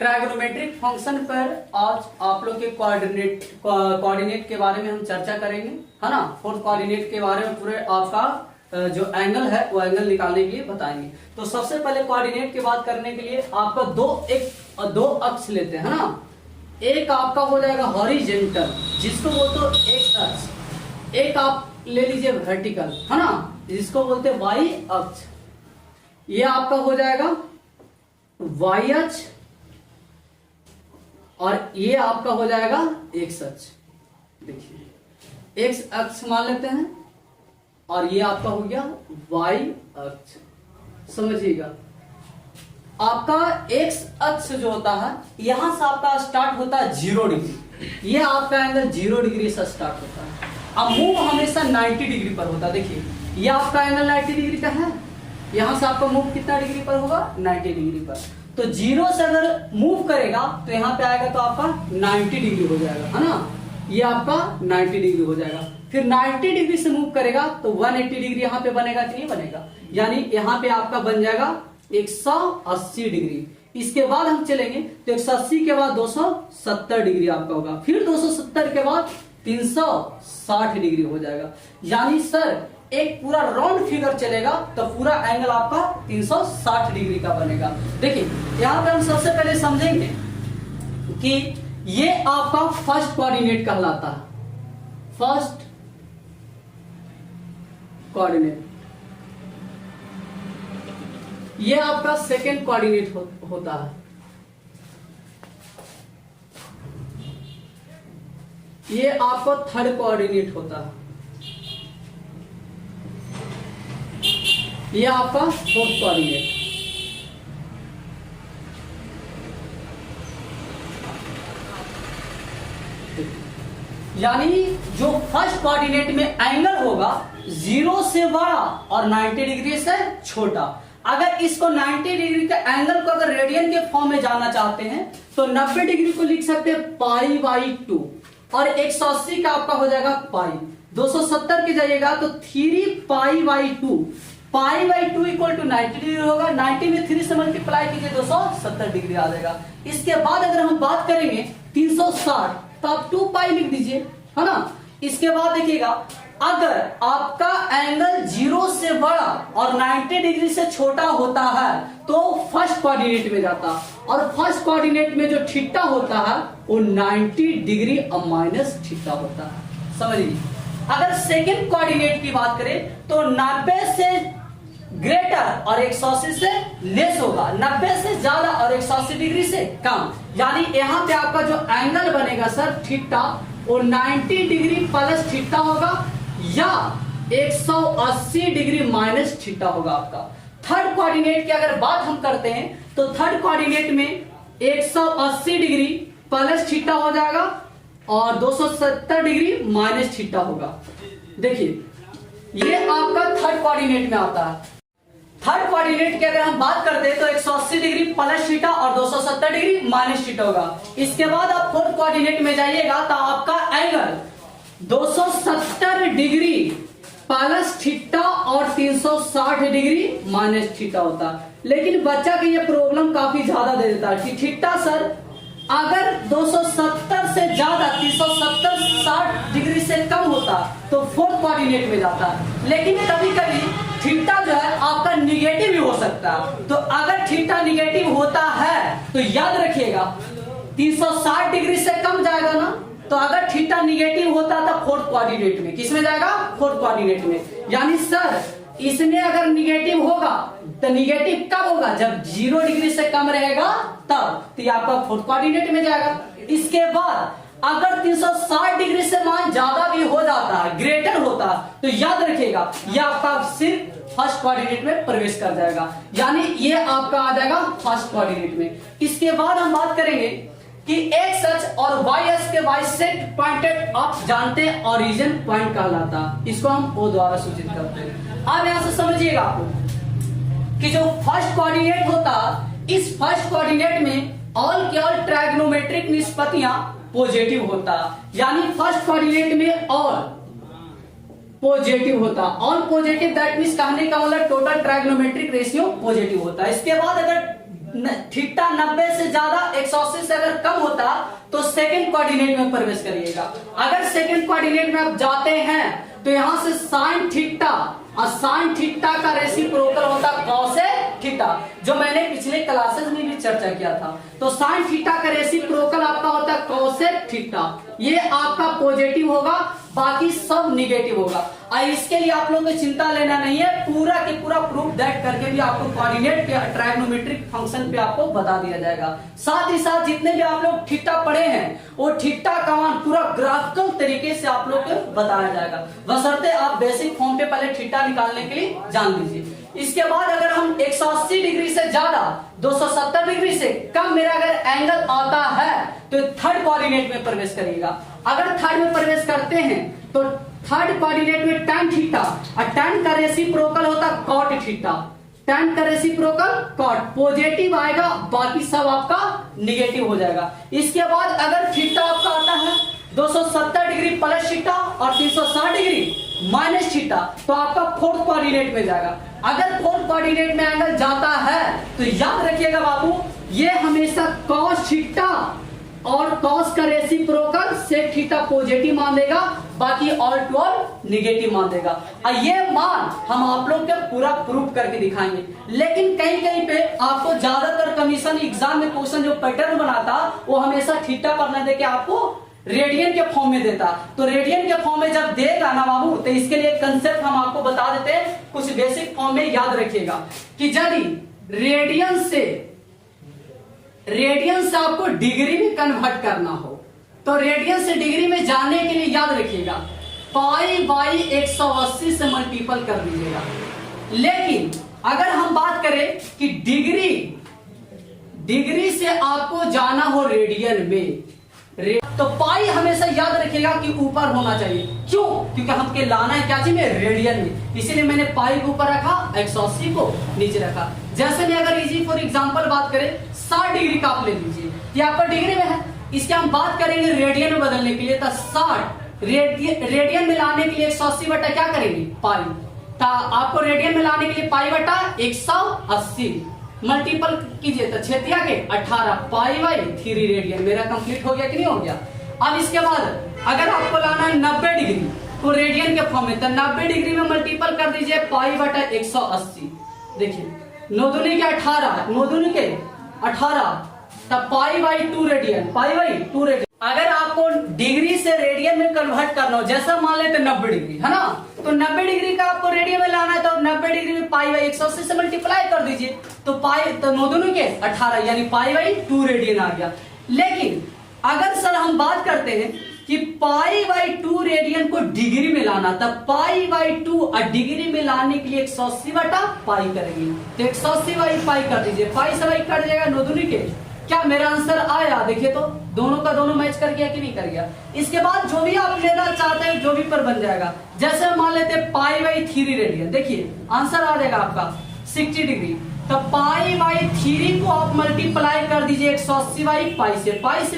Trigonometric function पर आज आप लोग के कोऑर्डिनेट के बारे में हम चर्चा करेंगे, है ना। फोर्थ कोऑर्डिनेट के बारे में पूरे आपका जो एंगल है वो एंगल निकालने के लिए बताएंगे। तो सबसे पहले कोऑर्डिनेट की बात करने के लिए आपका दो अक्ष लेते हैं, है ना। एक आपका हो जाएगा हॉरिजेंटल, जिसको बोलते हो एक्स अक्ष। एक आप ले लीजिए वर्टिकल, है ना, जिसको बोलते हैं वाई अक्ष। ये आपका हो जाएगा वाई अक्ष और ये आपका हो जाएगा एक्स अक्ष। देखिए एक्स अक्ष मान लेते हैं और ये आपका हो गया वाई अक्ष। समझिएगा, आपका एक्स अक्ष जो होता है यहां से आपका स्टार्ट होता है 0 डिग्री। ये आपका एंगल 0 डिग्री से स्टार्ट होता है। अब मूव हमेशा 90 डिग्री पर होता है। देखिए ये आपका एंगल 90 डिग्री का है, यहां से आपका मूव कितना डिग्री पर होगा, 90 डिग्री पर। तो 0 से अगर मूव करेगा तो यहाँ पे आएगा तो आपका 90 डिग्री हो जाएगा, है ना। ये आपका 90 डिग्री हो जाएगा। फिर 90 डिग्री से मूव करेगा तो 180 डिग्री यहाँ पे बनेगा कि नहीं बनेगा, यानी यहाँ पे आपका बन जाएगा 180 डिग्री। इसके बाद हम चलेंगे तो 180 के बाद 270 डिग्री आपका होगा, फिर 270 के बाद 360 डिग्री हो जाएगा। यानी सर एक पूरा राउंड फिगर चलेगा तो पूरा एंगल आपका 360 डिग्री का बनेगा। देखिए यहां पे हम सबसे पहले समझेंगे कि ये आपका फर्स्ट कोऑर्डिनेट कहलाता है। First coordinate. ये आपका सेकंड कोऑर्डिनेट होता है। ये आपका थर्ड कोऑर्डिनेट होता है। ये आपका फोर्थ कोऑर्डिनेट। यानी जो फर्स्ट कोऑर्डिनेट में एंगल होगा 0 से बड़ा और 90 डिग्री से छोटा। अगर इसको 90 डिग्री के एंगल को अगर रेडियन के फॉर्म में जानना चाहते हैं तो 90 डिग्री को लिख सकते हैं π/2 और 180 का आपका हो जाएगा पाई। 270 की जाइएगा तो 3π/2। π/2 इक्वल टू 90 डिग्री होगा। 90 में 3 से मल्टीप्लाई कीजिए 270 डिग्री आ जाएगा। इसके बाद अगर हम बात करेंगे 360 तो आप 2π लिख दीजिए, है ना। इसके बाद देखिएगा अगर आपका एंगल 0 से बड़ा और 90 डिग्री से छोटा होता है तो फर्स्ट कोऑर्डिनेट में जाता, और फर्स्ट कोऑर्डिनेट में जो थीटा होता है वो 90 डिग्री और माइनस थीटा होता है। समझिए, अगर सेकंड कोऑर्डिनेट की बात करें तो 90 से ग्रेटर और 180 से लेस होगा, 90 से ज्यादा और 180 डिग्री से कम। यानी यहाँ पे आपका जो एंगल बनेगा सर थीटा वो 90 डिग्री प्लस थीटा होगा या 180 डिग्री माइनस थीटा होगा आपका। थर्ड कोऑर्डिनेट की अगर बात हम करते हैं तो थर्ड कोऑर्डिनेट में 180 डिग्री प्लस थीटा हो जाएगा और 270 डिग्री माइनस थीटा होगा। देखिए ये आपका थर्ड कोऑर्डिनेट में आता है। थर्ड कोऑर्डिनेट की अगर हम बात करते हैं तो 180 डिग्री प्लस थीटा और 270 डिग्री माइनस थीटा होगा। इसके बाद आप फोर्थ कोऑर्डिनेट में जाइएगा तो आपका एंगल 270 डिग्री प्लस थीटा और 360 डिग्री माइनस थीटा होता है। लेकिन बच्चा की ये प्रॉब्लम काफी ज्यादा दे देता है कि थीटा सर अगर 270 से ज्यादा 370-60 डिग्री से कम होता तो फोर्थ कोऑर्डिनेट में जाता, लेकिन कभी कभी थीटा जो है आपका निगेटिव भी हो सकता है। तो अगर थीटा निगेटिव होता है तो याद रखिएगा 360 डिग्री से कम जाएगा ना, तो अगर थीटा निगेटिव होता तो फोर्थ कोऑर्डिनेट में, किसमें जाएगा, फोर्थ कोऑर्डिनेट में। यानी सर इसमें अगर निगेटिव होगा तो निगेटिव कब होगा, जब 0 डिग्री से कम रहेगा तब, तो ये आपका फोर्थ कोऑर्डिनेट में जाएगा। इसके बाद अगर 360 डिग्री से मान ज्यादा भी हो जाता है, ग्रेटर होता है, तो याद रखिएगा ये आपका सिर्फ फर्स्ट कोऑर्डिनेट में प्रवेश कर जाएगा, यानी ये आपका आ जाएगा फर्स्ट कोऑर्डिनेट में। इसके बाद हम बात करेंगे कि एक्स अक्ष और वाई अक्ष के बाइसेक्ट पॉइंटेड आप जानते हैं ओरिजिन पॉइंट कहलाता, इसको हम ओ द्वारा सूचित करते हैं। अब यहां से समझिएगा आपको कि जो फर्स्ट कोऑर्डिनेट होता, इस फर्स्ट कोऑर्डिनेट में ऑल के ऑल ट्राइगोनोमेट्रिक निष्पत्तियां पॉजिटिव होता, यानी फर्स्ट कोऑर्डिनेट में ऑल पॉजिटिव होता। ऑल पॉजिटिव दैट मींस कहने का मतलब टोटल ट्राइगोनोमेट्रिक रेशियो पॉजिटिव होता है। इसके बाद अगर थीटा 90 से ज्यादा 180 से अगर कम होता तो सेकंड कोऑर्डिनेट में प्रवेश करिएगा। अगर सेकंड कोऑर्डिनेट में आप जाते हैं तो यहां से साइन थीटा, और साइन थीटा का रेसिप्रोकल होता कॉसेक थीटा, जो मैंने पिछले क्लासेस में भी चर्चा किया था। तो साइन थीटा का रेसिप्रोकल आपका होता है कॉसेक थीटा, ये आपका पॉजिटिव होगा, बाकी सब निगेटिव होगा। और इसके लिए आप लोगों को चिंता लेना नहीं है, पूरा के पूरा प्रूफ दैट करके भी आपको कोऑर्डिनेट के ट्रायगोनोमेट्रिक फंक्शन पे आपको बता दिया जाएगा। साथ ही साथ जितने भी आप लोग थीटा पढ़े हैं वो थीटा का मान पूरा ग्राफिकल तरीके से आप लोग को बताया जाएगा, बशर्ते आप बेसिक फॉर्म पे पहले थीटा निकालने के लिए जान लीजिए। इसके बाद अगर हम 180 डिग्री से ज्यादा 270 डिग्री से कम मेरा अगर एंगल आता है तो थर्ड कोऑर्डिनेट में प्रवेश करिएगा। अगर थर्ड में प्रवेश करते हैं तो थर्ड कोऑर्डिनेट में tan थीटा, और tan का रेसिप्रोकल होता cot थीटा, tan का रेसिप्रोकल cot पॉजिटिव आएगा, बाकी सब आपका निगेटिव हो जाएगा। इसके बाद अगर थीटा आपका आता है 270 डिग्री प्लस थीटा और 360 डिग्री माइनस थीटा, तो आपका फोर्थ कोऑर्डिनेट में जाएगा। अगर फोर्थ कोऑर्डिनेट में एंगल जाता है तो याद रखिएगा बाबू, ये हमेशा cos थीटा और cos का रेसिप्रोकल sec थीटा पॉजिटिव मान देगा, बाकी ऑल टू ऑल निगेटिव मान देगा। और ये मान हम आप लोग के पूरा प्रूफ करके दिखाएंगे। लेकिन कहीं कहीं पे आपको ज्यादातर कमीशन एग्जाम में क्वेश्चन जो पैटर्न बनाता वो हमेशा थीटा पर न देके आपको रेडियन के फॉर्म में देता। तो रेडियन के फॉर्म में जब देगा ना बाबू, तो इसके लिए कंसेप्ट हम आपको बता देते हैं, कुछ बेसिक फॉर्म में याद रखिएगा कि यदि रेडियन से आपको डिग्री में कन्वर्ट करना हो तो रेडियन से डिग्री में जाने के लिए याद रखिएगा पाई बाई 180 से मल्टीपल कर दीजिएगा। लेकिन अगर हम बात करें कि डिग्री से आपको जाना हो रेडियन में, तो पाई हमेशा याद रखिएगा कि ऊपर होना चाहिए। क्यों? क्योंकि हमके लाना है क्या चीज में, रेडियन में, इसीलिए मैंने पाई को ऊपर रखा, 180 को नीचे रखा। जैसे में अगर इजी फॉर एग्जांपल बात करें 60 डिग्री का आप ले लीजिए, ये आपका डिग्री में है, इसके हम बात करेंगे रेडियन में बदलने के लिए, तो 60 रेडियन में लाने के लिए 180 बटा क्या करेंगे पाई, तो आपको रेडियन में लाने के लिए पाई बटा 180 मल्टीपल कीजिए तो छेतिया के 18 पाई बाई 3 रेडियन। मेरा कंप्लीट हो गया कि नहीं हो गया? अब इसके बाद अगर आपको लाना है 90 डिग्री तो रेडियन के फॉर्म में, तो 90 डिग्री में मल्टीपल कर दीजिए पाई बटा 180। देखिए 9 दूनी के 18, 9 दूनी के 18, तब pi by 2 radian, pi by 2 radian. अगर आपको डिग्री से रेडियन में कन्वर्ट करना हो, जैसा मान लेते 90 डिग्री है ना, तो 90 डिग्री का आपको रेडियन में लाना है, तो 90 डिग्री में पाई बाई 180 से मल्टीप्लाई कर दीजिए, तो पाई तो 9 दूनी के 18 यानी पाई बाई 2 रेडियन आ गया। लेकिन अगर सर हम बात करते हैं कि पाई बाई 2 रेडियन को डिग्री में लाना, तब पाई बाई 2 और डिग्री में लाने के लिए 180 बटा पाई करेंगे, तो 180 बाई पाई कर दीजिए, पाई से बाई कट जाएगा 9 दूनी के। क्या मेरा आंसर आया? देखिए तो दोनों का दोनों मैच कर गया कि नहीं कर गया? इसके बाद जो भी आप लेना चाहते हैं जो भी पर बन जाएगा, जैसे मान लेते हैं पाई बाई 3 रेडियन, देखिए आंसर आ जाएगा आपका 60 डिग्री, तो पाई बाई 3 को आप मल्टीप्लाई कर दीजिए 180 बाई पाई से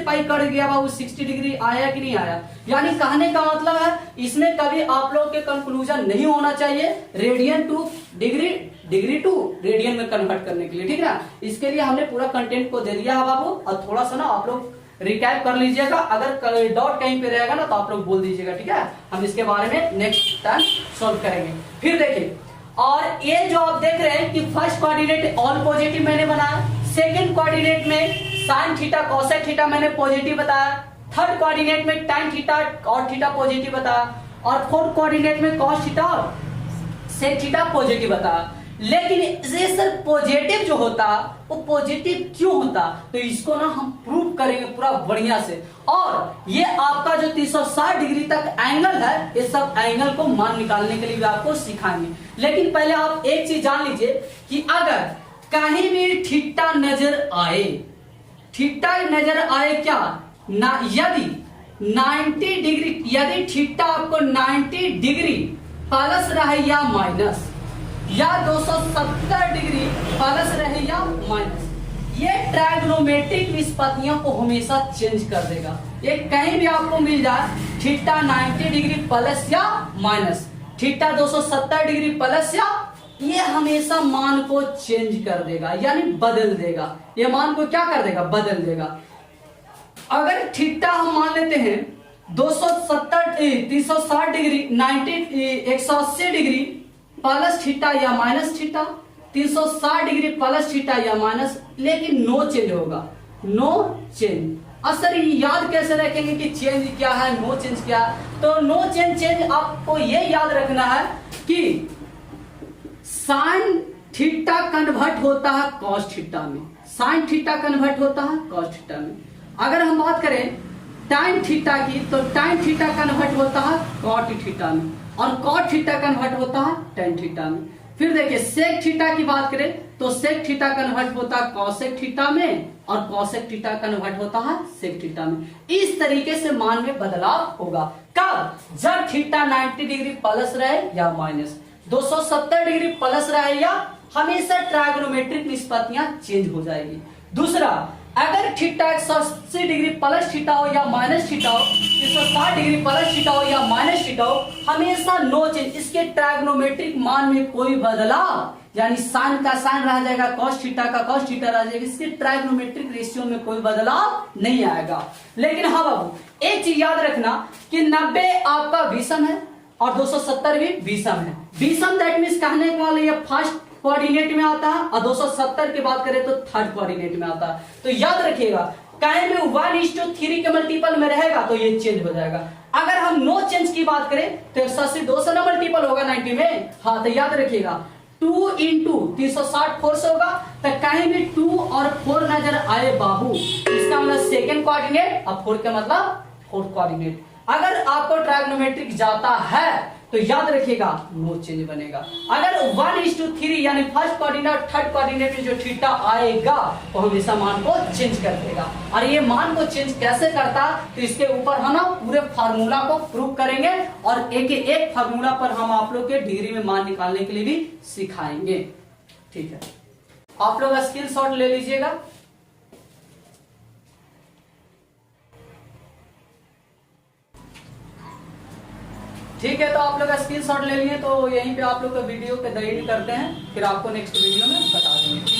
पाई कट गया बाबू, 60 डिग्री आया कि नहीं आया? यानी कहने का मतलब है इसमें कभी आप लोग के कंक्लूजन नहीं होना चाहिए radian to degree to radian में कन्वर्ट करने के लिए, ठीक है। इसके लिए हमने पूरा कंटेंट को दे दिया है बाबू, और थोड़ा सा ना आप लोग रिकैप कर लीजिएगा, अगर डॉट कहीं पे रहेगा ना तो आप लोग बोल दीजिएगा, ठीक है। हम इसके बारे में नेक्स्ट टाइम सॉल्व करेंगे। फिर देखिए, और ये जो आप देख रहे हैं कि फर्स्ट कोऑर्डिनेट ऑल पॉजिटिव मैंने बनाया, सेकंड कोऑर्डिनेट में साइन थीटा कोसेक थीटा मैंने पॉजिटिव बताया, थर्ड कोऑर्डिनेट में tan थीटा और थीटा पॉजिटिव बताया, और फोर्थ कोऑर्डिनेट में cos थीटा और sec थीटा पॉजिटिव बताया। लेकिन ये सर पॉजिटिव जो होता वो पॉजिटिव क्यों होता, तो इसको ना हम प्रूव करेंगे पूरा बढ़िया से। और ये आपका जो 360 डिग्री तक एंगल है, ये सब एंगल को मान निकालने के लिए भी आपको सिखाएंगे। लेकिन पहले आप एक चीज जान लीजिए कि अगर कहीं भी थीटा नजर आए, थीटा नजर आए क्या ना, यदि 90 डिग्री, यदि थीटा आपको 90 डिग्री प्लस रहे या माइनस, या 270 डिग्री प्लस रहे या माइनस, ये ट्रायगोनोमेट्रिक निष्पत्तियों को हमेशा चेंज कर देगा। ये कहीं भी आपको मिल जाए थीटा 90 डिग्री प्लस या माइनस, थीटा 270 डिग्री प्लस या ये हमेशा मान को चेंज कर देगा, यानी बदल देगा। ये मान को क्या कर देगा? बदल देगा। अगर थीटा हम मान लेते हैं 360 डिग्री 180 डिग्री प्लस थीटा या minus theta, 360 degree plus theta या माइनस, लेकिन नो चेंज होगा, नो चेंज। अब सर याद कैसे रखेंगे कि चेंज क्या है, नो चेंज क्या है? तो नो चेंज आपको ये याद रखना है कि साइन थीटा कन्वर्ट होता है कॉस थीटा में, साइन थीटा कन्वर्ट होता है कॉस थीटा में। अगर हम बात करें टाइन थीटा की, तो टाइन थीटा कन्वर्ट होता है कॉट थीटा में, और कॉट थीटा कन्वर्ट होता है टेन थीटा में। फिर देखिए सेक थीटा की बात करें तो सेक थीटा कन्वर्ट होता है कॉसेक थीटा में, और कॉसेक थीटा कन्वर्ट होता है सेक थीटा में। इस तरीके से मान में बदलाव होगा। कब? जब थीटा 90 डिग्री प्लस रहे या माइनस, 270 डिग्री प्लस रहे या, हमेशा ट्राइगोनोमेट्रिक निष्पत्तियां चेंज हो जाएगी। दूसरा, अगर थीटा 180 डिग्री प्लस थीटा हो या माइनस थीटा हो, 360 डिग्री प्लस थीटा हो या माइनस थीटा हो, हमेशा नो चेंज। इसके ट्राइगोनोमेट्रिक मान में कोई बदलाव, यानी साइन का साइन रह जाएगा, कॉस थीटा का कॉस थीटा रह जाएगा, इसके ट्राइगोनोमेट्रिक रेशियो में कोई बदलाव नहीं आएगा। लेकिन हाँ बाबू, एक चीज याद रखना कि 90 आपका विषम है और 270 भी विषम है। विषम दैट मीन्स कहने का वाले ये फर्स्ट कोऑर्डिनेट में आता है, और 270 की बात करें तो थर्ड कोऑर्डिनेट में आता है। तो याद रखिएगा, कहीं भी 1:3 के मल्टीपल में रहेगा तो ये चेंज हो जाएगा। अगर हम नो चेंज की बात करें तो 180 2 से ना मल्टीपल होगा 90 में। हाँ, तो याद रखिएगा 2 इंटू 360 4 से होगा, तो कहीं भी 2 और 4 नजर आए बाबू, इसका मतलब सेकेंड कोऑर्डिनेट, और 4 का मतलब फोर्थ कोऑर्डिनेट। अगर आपको ट्राइगोनोमेट्रिक जाता है तो याद रखिएगा नो चेंज बनेगा। अगर 1:3 यानी फर्स्ट कोऑर्डिनेट थर्ड कोऑर्डिनेट में जो थीटा आएगा तो हमेशा मान को चेंज कर देगा। और ये मान को चेंज कैसे करता, तो इसके ऊपर हम पूरे फार्मूला को प्रूव करेंगे, और एक फार्मूला पर हम आप लोग के डिग्री में मान निकालने के लिए भी सिखाएंगे। ठीक है, आप लोग स्क्रीनशॉट ले लीजिएगा। ठीक है, तो आप लोग स्क्रीनशॉट ले लिए, तो यहीं पे आप लोग का वीडियो पे एडिट करते हैं, फिर आपको नेक्स्ट वीडियो में बता देंगे।